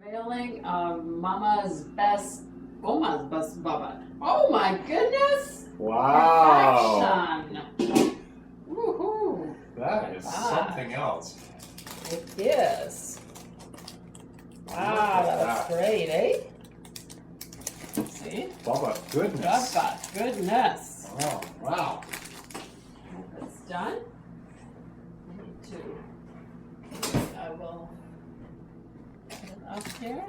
Unveiling of Goma's best Bubba. Oh my goodness! Wow. Perfection! Woohoo! That is something else. It is. Wow, that was great, eh? See? Bubba goodness. Bubba goodness. Oh, wow. That's done. I need to. I will put it up here.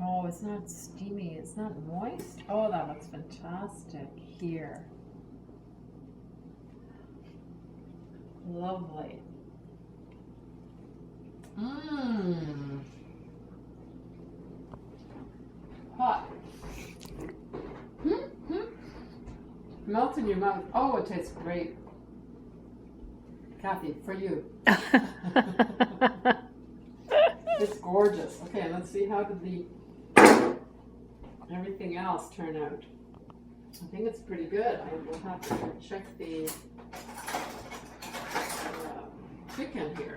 Oh, it's not steamy. It's not moist. Oh, that looks fantastic here. Lovely. Mmm. Hot. Melt in your mouth. Oh, it tastes great. Kathy, for you. It's gorgeous. Okay, let's see how did everything else turn out. I think it's pretty good. I will have to check the chicken here.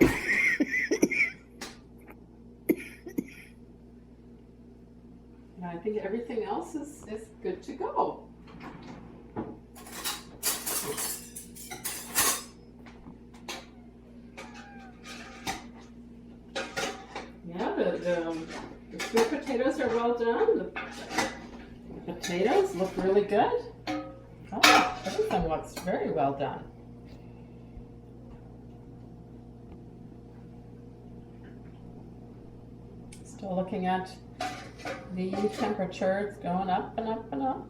I think everything else is good to go. Yeah, the sweet potatoes are well done. The potatoes look really good. Oh, everything looks very well done. Still looking at the temperature. It's going up and up and up.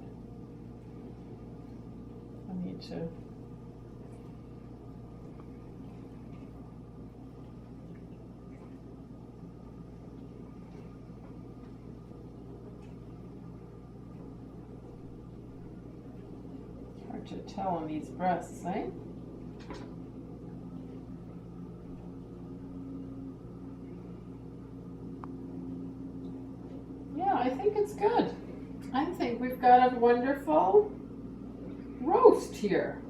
I need to. Hard to tell on these breasts, eh? Yeah, I think it's good. I think we've got a wonderful roast here.